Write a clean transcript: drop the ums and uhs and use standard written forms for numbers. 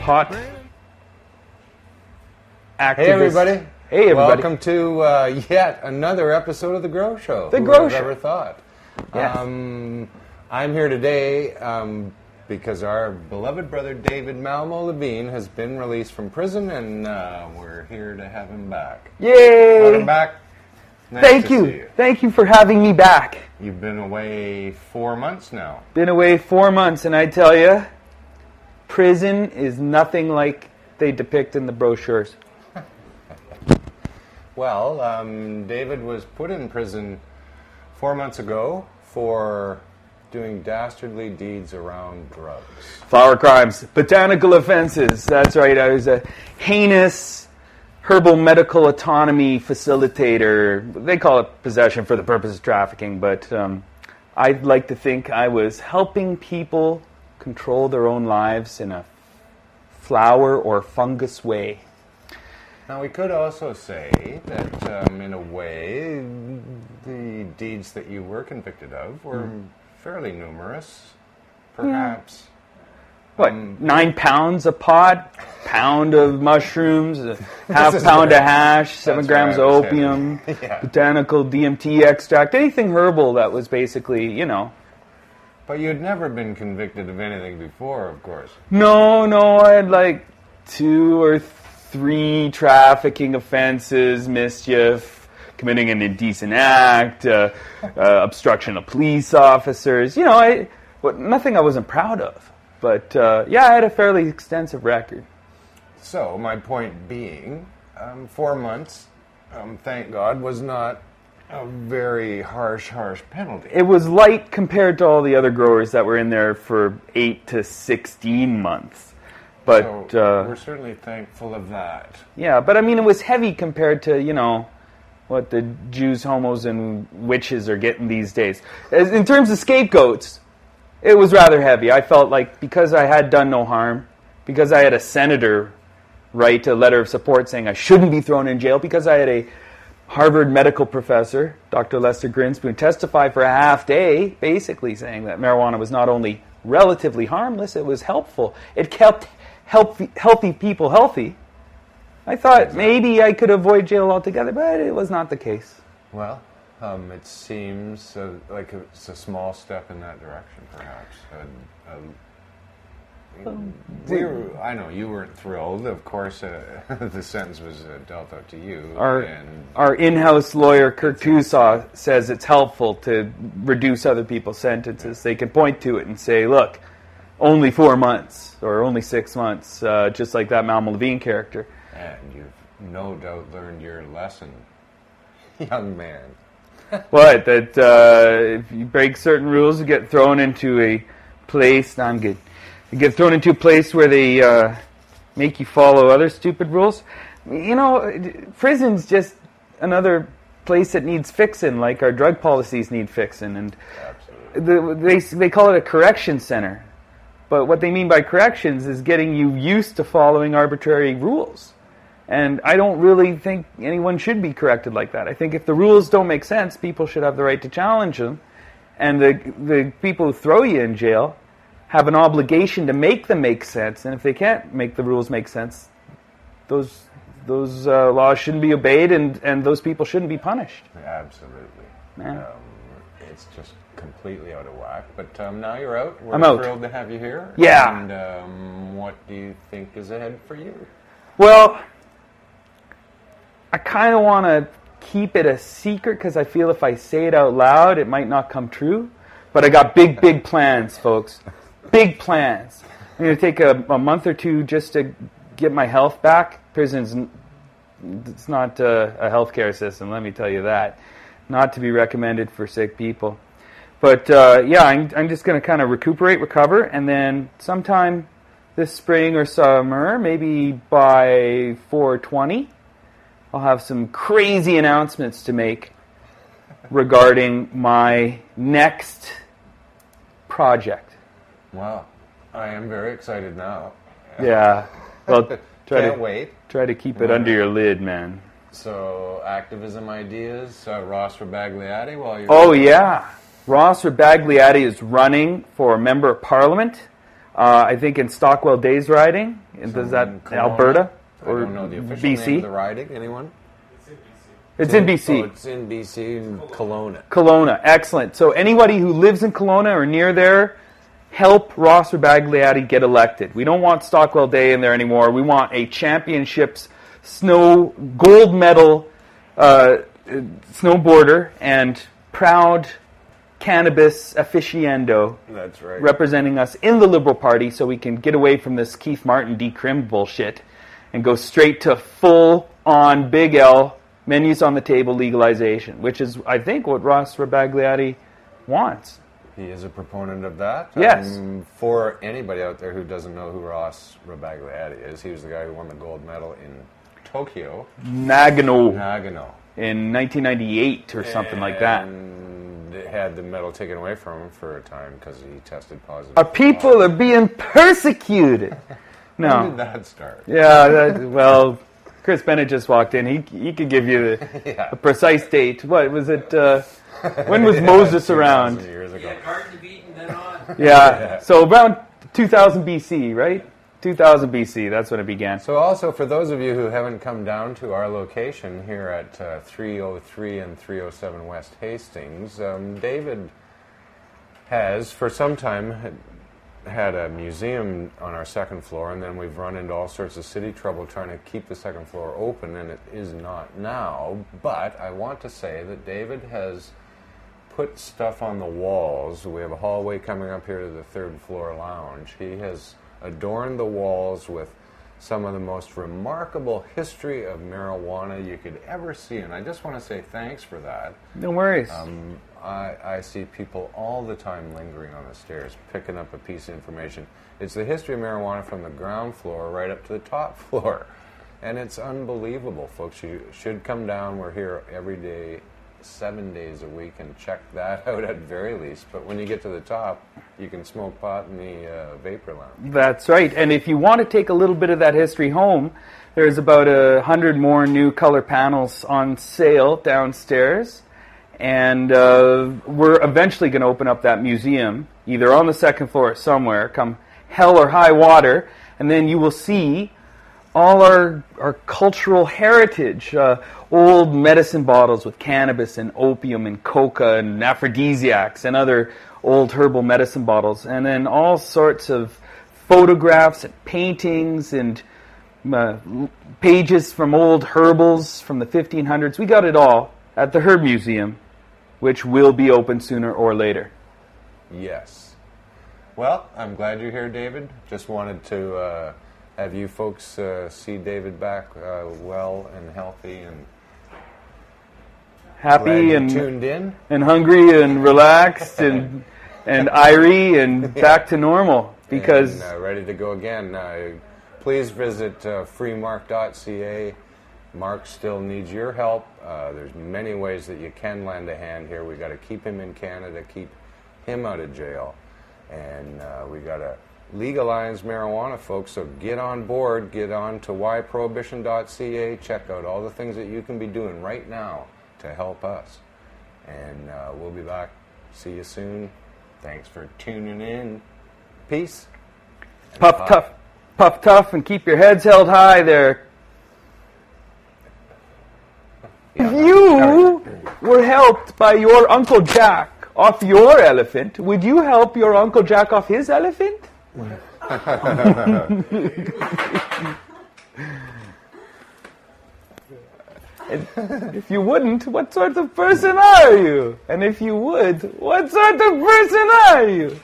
pot activist. Hey, everybody. Hey, everybody. Welcome to yet another episode of The Grow Show. The Who Grow would Show. have ever thought? Yes. I'm here today because our beloved brother David Malmo-Levine has been released from prison, and we're here to have him back. Yay! Welcome back. Nice Thank to you. see you. Thank you for having me back. You've been away 4 months now. Been away 4 months, and I tell you, prison is nothing like they depict in the brochures. Well, David was put in prison 4 months ago for doing dastardly deeds around drugs. Flower crimes, botanical offenses. That's right. I was a heinous herbal medical autonomy facilitator. They call it possession for the purpose of trafficking, but I'd like to think I was helping people control their own lives in a flower or fungus way. Now, we could also say that, in a way, the deeds that you were convicted of were fairly numerous, perhaps. What, 9 pounds a pot, pound of mushrooms, a half pound of hash, 7 grams of opium, Yeah. botanical DMT extract, anything herbal that was basically, you know. But you'd never been convicted of anything before, of course. No, I had like 2 or 3 trafficking offenses, mischief, committing an indecent act, obstruction of police officers, you know, nothing I wasn't proud of. But, yeah, I had a fairly extensive record. So, my point being, 4 months, thank God, was not a very harsh penalty. It was light compared to all the other growers that were in there for 8 to 16 months. But so we're certainly thankful of that. Yeah, but I mean, it was heavy compared to, you know, what the Jews, homos, and witches are getting these days. In terms of scapegoats, it was rather heavy. I felt like because I had done no harm, because I had a senator write a letter of support saying I shouldn't be thrown in jail, because I had a Harvard medical professor, Dr. Lester Grinspoon, testify for a half day, basically saying that marijuana was not only relatively harmless, it was helpful. It kept healthy people healthy. I thought maybe I could avoid jail altogether, but it was not the case. Well, it seems like it's a small step in that direction, perhaps. I know you weren't thrilled. Of course, the sentence was dealt out to you. Our in-house lawyer, Kirk Tusaw, says it's helpful to reduce other people's sentences. They can point to it and say, look, only 4 months or only 6 months, just like that Malmo-Levine character. And you've no doubt learned your lesson, young man. What? That if you break certain rules, you get thrown into a place. No, I'm good. You get thrown into a place where they make you follow other stupid rules. You know, prison's just another place that needs fixing, like our drug policies need fixing. And they call it a correction center. But what they mean by corrections is getting you used to following arbitrary rules. And I don't really think anyone should be corrected like that. I think if the rules don't make sense, people should have the right to challenge them. And the people who throw you in jail have an obligation to make them make sense. And if they can't make the rules make sense, those laws shouldn't be obeyed, and those people shouldn't be punished. Absolutely. Yeah. It's just completely out of whack. But now you're out. I'm out. We're thrilled to have you here. Yeah. And what do you think is ahead for you? Well, I kind of want to keep it a secret because I feel if I say it out loud, it might not come true. But I got big plans, folks. Big plans. I'm going to take a month or two just to get my health back. Prison's it's not a healthcare system, let me tell you that. Not to be recommended for sick people. But yeah, I'm just going to kind of recuperate, recover, and then sometime this spring or summer, maybe by 4/20, I'll have some crazy announcements to make regarding my next project. Wow. I am very excited now. Yeah. Well, Can't wait. Try to keep it under your lid, man. So, activism ideas, Ross Rebagliati while you're... Oh, yeah. Ross Rebagliati is running for Member of Parliament. I think in Stockwell Days riding. Does that Alberta or I don't know the official BC? name of the riding. Anyone? It's in BC. Oh, it's in BC in Kelowna. Kelowna, excellent. So anybody who lives in Kelowna or near there, help Ross Rebagliati get elected. We don't want Stockwell Day in there anymore. We want a championships snow gold medal snowboarder and proud cannabis aficionado. That's right. Representing us in the Liberal Party so we can get away from this Keith Martin decrim bullshit and go straight to full-on Big L, menus on the table legalization, which is, I think, what Ross Rebagliati wants. He is a proponent of that. Yes. For anybody out there who doesn't know who Ross Rebagliati is, he was the guy who won the gold medal in Tokyo. Nagano. In 1998 or something like that. And had the medal taken away from him for a time because he tested positive. Our people are being persecuted. No. When did that start? Yeah, well, Chris Bennett just walked in. He could give you a precise date. What was it? When was Moses around? Years ago. Yeah, Garden of Eden, then on. Yeah, so around 2000 BC, right? 2000 BC, that's when it began. So also, for those of you who haven't come down to our location here at 303 and 307 West Hastings, David has, for some time, had a museum on our second floor, and then we've run into all sorts of city trouble trying to keep the second floor open, and it is not now. But I want to say that David has put stuff on the walls. We have a hallway coming up here to the third floor lounge. He has adorned the walls with some of the most remarkable history of marijuana you could ever see, and I just want to say thanks for that. No worries. I see people all the time lingering on the stairs, picking up a piece of information. It's the history of marijuana from the ground floor right up to the top floor, and it's unbelievable, folks. You should come down. We're here every day, 7 days a week, and check that out at very least. But when you get to the top, you can smoke pot in the vapor lounge. That's right. And if you want to take a little bit of that history home, there's about 100 more new color panels on sale downstairs. And we're eventually going to open up that museum, either on the second floor or somewhere, come hell or high water, and then you will see all our cultural heritage, old medicine bottles with cannabis and opium and coca and aphrodisiacs and other old herbal medicine bottles, and then all sorts of photographs and paintings and pages from old herbals from the 1500s. We got it all at the Herb Museum, which will be open sooner or later. Yes. Well, I'm glad you're here, David. Just wanted to have you folks see David back well and healthy and happy and tuned in and hungry and relaxed and irie and back to normal because and, ready to go again. Please visit freemark.ca. Mark still needs your help. There's many ways that you can lend a hand here. We got to keep him in Canada, keep him out of jail, and we got to legalize marijuana, folks. So get on board. Get on to whyprohibition.ca. Check out all the things that you can be doing right now to help us. And we'll be back. See you soon. Thanks for tuning in. Peace. Puff tough, and keep your heads held high there. If you were helped by your Uncle Jack off your elephant, would you help your Uncle Jack off his elephant? If you wouldn't, what sort of person are you? And if you would, what sort of person are you?